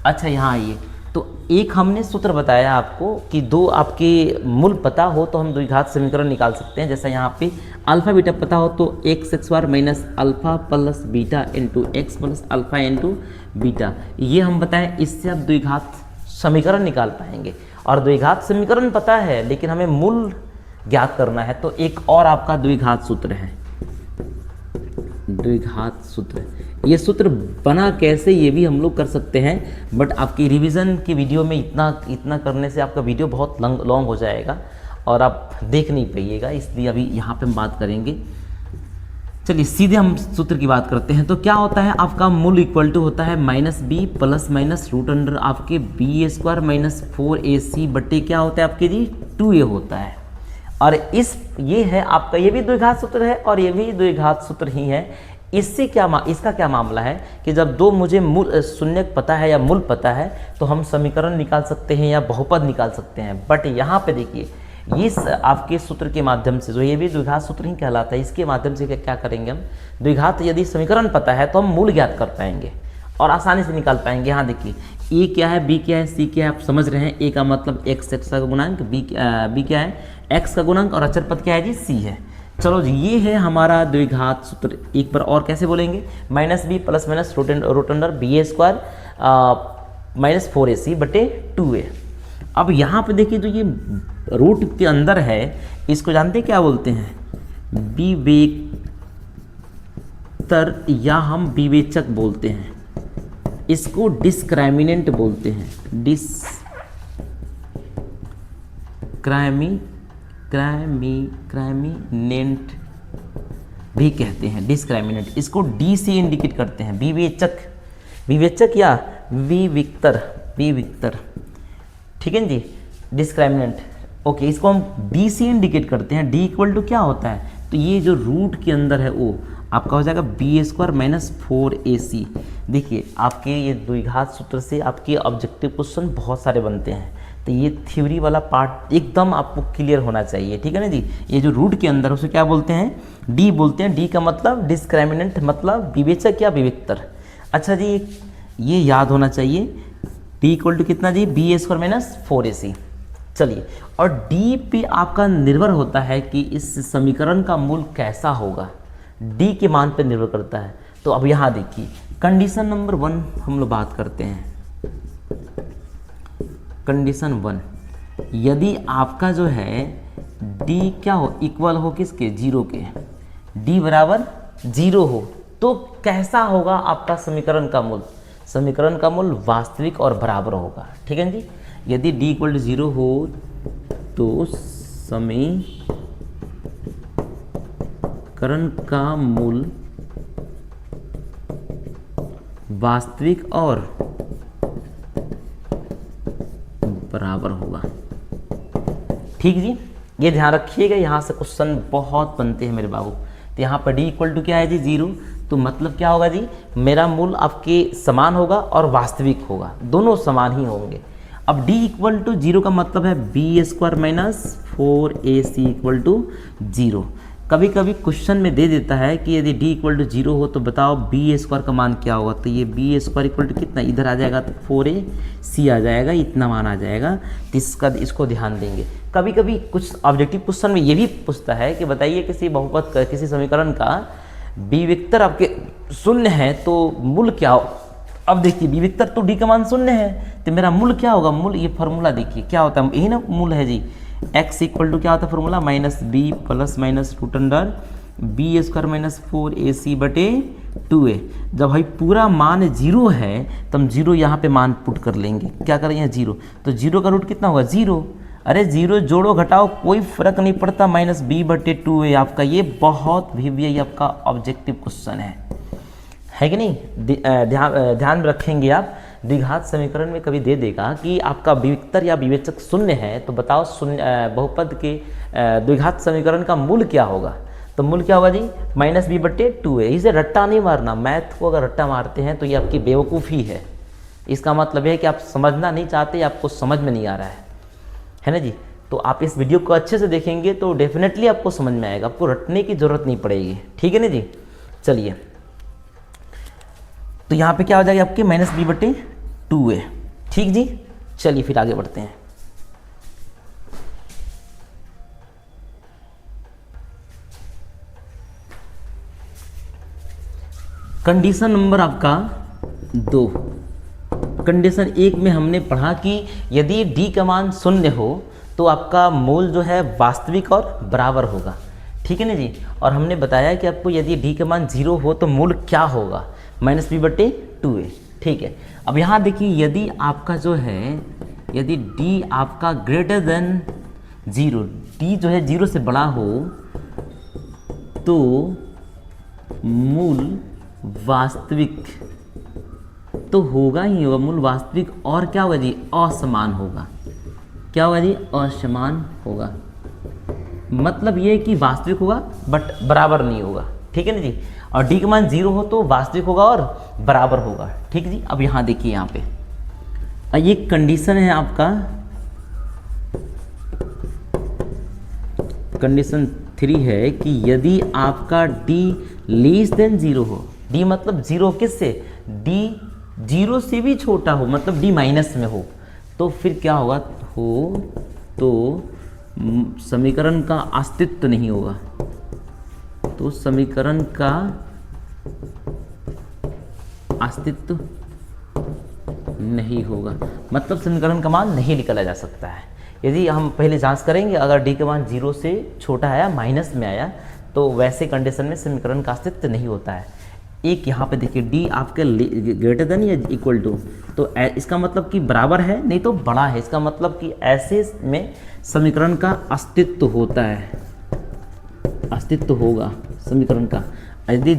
Speaker 1: अच्छा यहाँ आइए, तो एक हमने सूत्र बताया आपको कि दो आपके मूल पता हो तो हम द्विघात समीकरण निकाल सकते हैं। जैसा यहाँ पे अल्फा बीटा पता हो तो x bar minus alpha plus beta into x plus alpha into beta, ये हम बताएं, इससे आप द्विघात समीकरण निकाल पाएंगे। और द्विघात समीकरण पता है लेकिन हमें मूल ज्ञात करना है, तो एक और आपका द्विघात सूत्र है, द्विघात सूत्र। ये सूत्र बना कैसे ये भी हम लोग कर सकते हैं, बट आपकी रिवीजन की वीडियो में इतना करने से आपका वीडियो बहुत लॉन्ग हो जाएगा और आप देख नहीं पाइएगा, इसलिए अभी यहाँ पे हम बात करेंगे। चलिए सीधे हम सूत्र की बात करते हैं। तो क्या होता है, आपका मूल इक्वल टू होता है -b plus minus root under आपके b² माइनस 4ac बट्टे क्या होता है आपके जी 2a होता है। और ये है आपका, ये भी द्विघात सूत्र है और ये भी द्विघात सूत्र ही है। इससे इसका क्या मामला है कि जब दो मुझे मूल शून्यक पता है या मूल पता है तो हम समीकरण निकाल सकते हैं या बहुपद निकाल सकते हैं। बट यहाँ पे देखिए, इस आपके सूत्र के माध्यम से, जो ये भी द्विघात सूत्र ही कहलाता है, इसके माध्यम से क्या करेंगे हम, द्विघात यदि समीकरण पता है तो हम मूल ज्ञात कर पाएंगे और आसानी से निकाल पाएंगे। यहाँ देखिए, ए क्या है, बी क्या है, सी क्या है, आप समझ रहे हैं। ए का मतलब x का गुणांक, बी क्या है, x का गुणांक, और अचर पद क्या है जी, सी है। चलो जी, ये है हमारा द्विघात सूत्र। एक बार और कैसे बोलेंगे, -b plus minus root under b² minus 4ac बटे 2a। अब यहाँ पे देखिए, जो ये रूट के अंदर है, इसको जानते हैं क्या बोलते हैं, विवेकतर या हम विवेचक बोलते हैं। इसको डिस्क्राइमिनेंट बोलते हैं, डिस्क्राइमिनेंट भी कहते हैं, डिस्क्राइमिनेंट। इसको डी से इंडिकेट करते हैं, विवेचक या विविक्तर। ठीक है जी, डिस्क्राइमिनेंट। ओके, इसको हम डी से इंडिकेट करते हैं। डी इक्वल टू क्या होता है, तो ये जो रूट के अंदर है वो आपका हो जाएगा b² माइनस 4ac। देखिए, आपके ये द्विघात सूत्र से आपके ऑब्जेक्टिव क्वेश्चन बहुत सारे बनते हैं, तो ये थ्योरी वाला पार्ट एकदम आपको क्लियर होना चाहिए। ठीक है ना जी, ये जो रूट के अंदर उसे क्या बोलते हैं, डी बोलते हैं। डी का मतलब डिस्क्राइमिनेंट, मतलब विवेचक या विविक्तर। अच्छा जी, ये याद होना चाहिए, डी इक्वल टू कितना जी, b² माइनस 4ac। चलिए, और डी पे आपका निर्भर होता है कि इस समीकरण का मूल कैसा होगा, डी के मान पर निर्भर करता है। तो अब यहाँ देखिए, कंडीशन नंबर 1 हम लोग बात करते हैं। कंडीशन 1, यदि आपका जो है डी क्या हो, इक्वल हो किसके, 0 के, डी बराबर 0 हो, तो कैसा होगा आपका समीकरण का मूल, समीकरण का मूल वास्तविक और बराबर होगा। ठीक है जी, यदि डी इक्वल टू 0 हो तो समीकरण का मूल वास्तविक और बराबर होगा। ठीक जी, ये ध्यान रखिएगा, यहाँ से क्वेश्चन बहुत बनते हैं मेरे बाबू। तो यहाँ पर डी इक्वल टू क्या है जी, 0, तो मतलब क्या होगा जी, मेरा मूल आपके समान होगा और वास्तविक होगा, दोनों समान ही होंगे। अब d इक्वल टू 0 का मतलब है b² minus 4ac equal to 0। कभी कभी क्वेश्चन में दे देता है कि यदि d इक्वल टू 0 हो तो बताओ b² का मान क्या होगा, तो ये b² इक्वल टू कितना, इधर आ जाएगा तो 4ac आ जाएगा, इतना मान आ जाएगा। तो इसको ध्यान देंगे। कभी कभी कुछ ऑब्जेक्टिव क्वेश्चन में ये भी पूछता है कि बताइए किसी बहुपद का, किसी समीकरण का विविक्तर आपके शून्य है तो मूल क्या हो। अब देखिए, विविक्तर तो डी का मान 0 है, तो मेरा मूल क्या होगा, मूल, ये फॉर्मूला देखिए क्या होता है, यही ना मूल है जी, x इक्वल टू क्या होता है formula, -b plus minus root under b² minus 4ac बटे 2a। जब भाई पूरा मान 0 है तो हम 0 यहाँ पे मान पुट कर लेंगे, क्या करेंगे 0, तो 0 का रूट कितना होगा 0। अरे 0 जोड़ो घटाओ कोई फर्क नहीं पड़ता, -b बटे 2a आपका। ये बहुत भी आपका ऑब्जेक्टिव क्वेश्चन है कि नहीं, ध्यान रखेंगे आप। द्विघात समीकरण में कभी दे देगा कि आपका विविक्तर या विवेचक 0 है, तो बताओ बहुपद के द्विघात समीकरण का मूल क्या होगा, तो मूल क्या होगा जी, -b बटे 2a। इसे रट्टा नहीं मारना, मैथ को अगर रट्टा मारते हैं तो ये आपकी बेवकूफ़ी है। इसका मतलब है कि आप समझना नहीं चाहते, आपको समझ में नहीं आ रहा है। है ना जी। तो आप इस वीडियो को अच्छे से देखेंगे तो डेफिनेटली आपको समझ में आएगा, आपको रटने की ज़रूरत नहीं पड़ेगी, ठीक है ना जी। चलिए, तो यहाँ पे क्या हो जाएगा आपके -b/2a, ठीक जी। चलिए फिर आगे बढ़ते हैं। कंडीशन नंबर आपका 2। कंडीशन 1 में हमने पढ़ा कि यदि d का मान 0 हो तो आपका मूल जो है वास्तविक और बराबर होगा, ठीक है ना जी। और हमने बताया कि आपको यदि d का मान 0 हो तो मूल क्या होगा, -b/2a, ठीक है। अब यहाँ देखिए, यदि आपका जो है, यदि d आपका ग्रेटर देन 0, d जो है 0 से बड़ा हो तो मूल वास्तविक तो होगा ही होगा, मूल वास्तविक और क्या होगा जी, असमान होगा। क्या होगा जी, असमान होगा। मतलब ये कि वास्तविक होगा बट बराबर नहीं होगा, ठीक है ना जी। और डी का मान 0 हो तो वास्तविक होगा और बराबर होगा, ठीक जी। अब यहाँ देखिए, यहाँ पे ये कंडीशन है आपका, कंडीशन 3 है कि यदि आपका d लेस देन 0 हो, d मतलब 0 किससे, d 0 से भी छोटा हो, मतलब d माइनस में हो, तो फिर क्या होगा, हो तो समीकरण का अस्तित्व नहीं होगा। तो समीकरण का अस्तित्व नहीं होगा, मतलब समीकरण का मान नहीं निकाला जा सकता है। यदि हम पहले जांच करेंगे, अगर d का मान 0 से छोटा आया, माइनस में आया, तो वैसे कंडीशन में समीकरण का अस्तित्व नहीं होता है। एक यहाँ पे देखिए, d आपके ग्रेटर देन या इक्वल टू, तो इसका मतलब कि बराबर है, नहीं तो बड़ा है, इसका मतलब कि ऐसे में समीकरण का अस्तित्व होता है, अस्तित्व होगा समीकरण का। यदि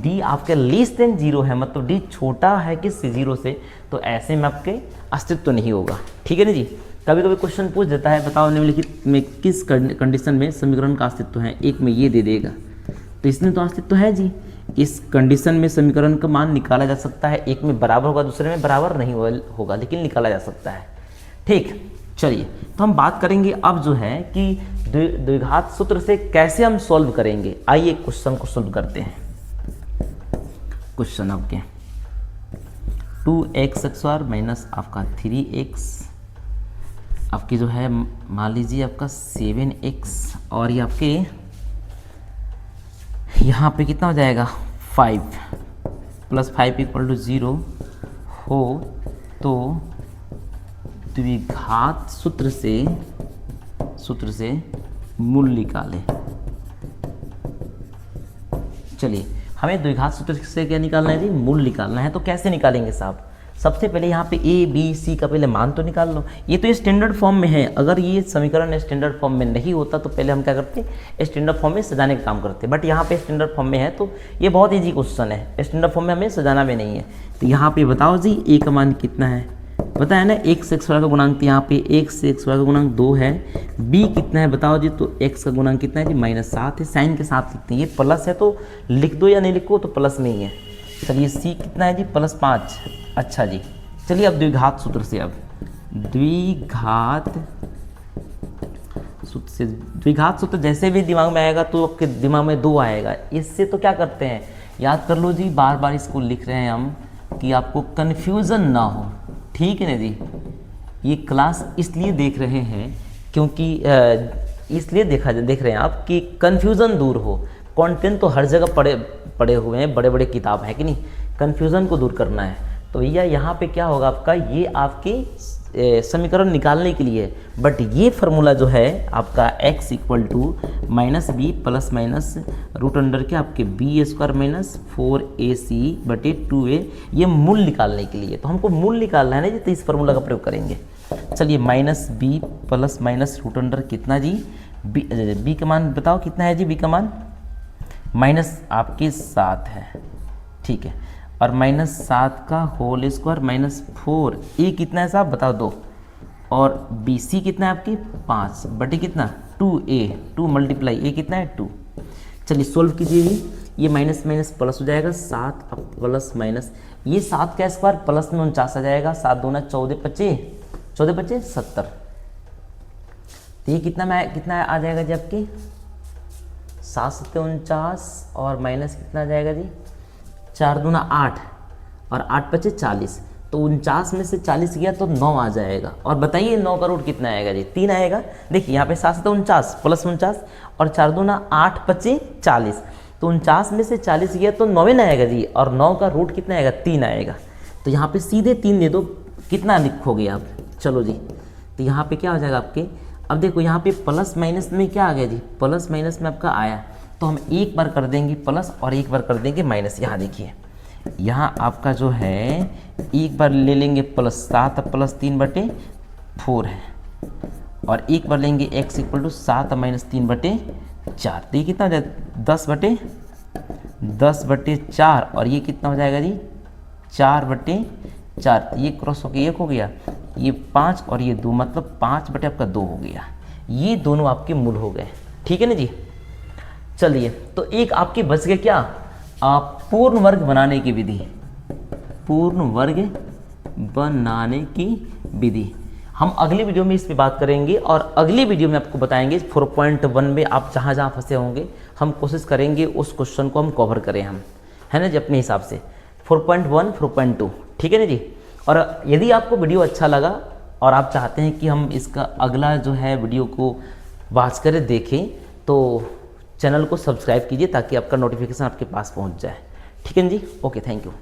Speaker 1: d आपके लेस देन 0 है, मतलब d छोटा है किससे, 0 से, तो ऐसे में आपके अस्तित्व नहीं होगा, ठीक है ना जी। कभी कभी क्वेश्चन पूछ देता है, बताओ निम्नलिखित में किस कंडीशन में समीकरण का अस्तित्व है, एक में ये दे देगा, तो इसमें तो अस्तित्व है जी। इस कंडीशन में समीकरण का मान निकाला जा सकता है, एक में बराबर होगा, दूसरे में बराबर नहीं होगा, लेकिन निकाला जा सकता है, ठीक। चलिए, तो हम बात करेंगे अब जो है कि द्विघात सूत्र से कैसे हम सॉल्व करेंगे। आइए क्वेश्चन को सॉल्व करते हैं। क्वेश्चन आपके 2x² माइनस आपका 3x, आपकी जो है मान लीजिए आपका 7x, और ये आपके यहाँ पे कितना हो जाएगा 5 + 5 = 0 हो तो द्विघात सूत्र से मूल निकालें। चलिए, हमें द्विघात सूत्र से क्या निकालना है जी, मूल निकालना है। तो कैसे निकालेंगे साहब, सबसे पहले यहाँ पे a b c का पहले मान तो निकाल लो। ये तो स्टैंडर्ड फॉर्म में है, अगर ये समीकरण स्टैंडर्ड फॉर्म में नहीं होता तो पहले हम क्या करते, स्टैंडर्ड फॉर्म में सजाने का काम करते। बट यहाँ पे स्टैंडर्ड फॉर्म में है तो ये बहुत ईजी क्वेश्चन है, स्टैंडर्ड फॉर्म में हमें सजाना भी नहीं है। तो यहाँ पे बताओ जी a का मान कितना है, बताया ना, x से x² का गुणांक, यहाँ पे x से x² का गुणांक 2 है। b कितना है बताओ जी, तो x का गुणांक कितना है जी, -7 है। साइन के साथ लिखते हैं, ये प्लस है तो लिख दो या नहीं लिखो तो प्लस में ही है। चलिए c कितना है जी, +5। अच्छा जी, चलिए अब द्विघात सूत्र से, अब द्विघात सूत्र जैसे भी दिमाग में आएगा तो आपके दिमाग में 2 आएगा। इससे तो क्या करते हैं, याद कर लो जी, बार बार इसको लिख रहे हैं हम कि आपको कन्फ्यूज़न ना हो, ठीक है ना जी। ये क्लास इसलिए देख रहे हैं क्योंकि इसलिए देख रहे हैं आप कि कन्फ्यूज़न दूर हो। कंटेंट तो हर जगह पड़े हुए हैं, बड़े बड़े किताब है कि नहीं, कन्फ्यूज़न को दूर करना है। तो भैया यहाँ पे क्या होगा आपका, ये आपके समीकरण निकालने के लिए, बट ये फार्मूला जो है आपका x = -b ± √अंडर के आपके b² - 4ac/2a, ये मूल निकालने के लिए। तो हमको मूल निकालना है ना जी, तो इस फार्मूला का प्रयोग करेंगे। चलिए, -b ± √अंडर कितना जी, b का मान बताओ कितना है जी, b का मान आपके 7 है, ठीक है, और -7 का होल स्क्वायर -4, ए कितना है साहब बताओ 2, और बी सी कितना है आपकी 5 बटे कितना 2a, 2 × a कितना है 2। चलिए सोल्व कीजिए, ये माइनस माइनस प्लस हो जाएगा, 7 अब प्लस माइनस, ये 7 का स्क्वायर प्लस में 49 आ जाएगा, 7 दूना 14 × 5 = 70। तो ये कितना आ जाएगा जी आपकी 749 और माइनस कितना आ जाएगा जी 4 दूना 8 और 8 पचे 40। तो 49 में से 40 गया तो 9 आ जाएगा। और बताइए 9 का रूट कितना आएगा जी 3 आएगा। देखिए यहाँ पे 749 प्लस 49 और 4 दूना 8 पचे 40। तो 49 में से 40 गया तो 9 आएगा जी, और 9 का रूट कितना आएगा 3 आएगा। तो यहाँ पे सीधे 3 दे दो, कितना लिखोगे आप। चलो जी, तो यहाँ पे क्या हो जाएगा आपके, अब देखो यहाँ पे प्लस माइनस में क्या आ गया जी, प्लस माइनस में आपका आया, तो हम एक बार कर देंगे प्लस और एक बार कर देंगे माइनस। यहाँ देखिए, यहाँ आपका जो है एक बार ले लेंगे प्लस 7 प्लस 3/4 है, और एक बार लेंगे x इक्वल टू 7 माइनस 3/4। तो ये कितना हो जाएगा 10/4, और ये कितना हो जाएगा जी 4/4। तो ये क्रॉस होकर 1 हो गया, ये 5 और ये 2, मतलब 5/2 हो गया। ये दोनों आपके मूल हो गए, ठीक है ना जी। चलिए, तो एक आपके बच गए क्या, पूर्ण वर्ग बनाने की विधि। पूर्ण वर्ग बनाने की विधि हम अगली वीडियो में इस पे बात करेंगे, और अगली वीडियो में आपको बताएंगे 4.1 में आप जहाँ जहाँ फंसे होंगे हम कोशिश करेंगे उस क्वेश्चन को हम कवर करें, हम है ना जी, अपने हिसाब से 4.1 4.2, ठीक है ना जी। और यदि आपको वीडियो अच्छा लगा और आप चाहते हैं कि हम इसका अगला जो है वीडियो को वॉच करें देखें, तो चैनल को सब्सक्राइब कीजिए ताकि आपका नोटिफिकेशन आपके पास पहुंच जाए, ठीक है जी। Okay, thank you.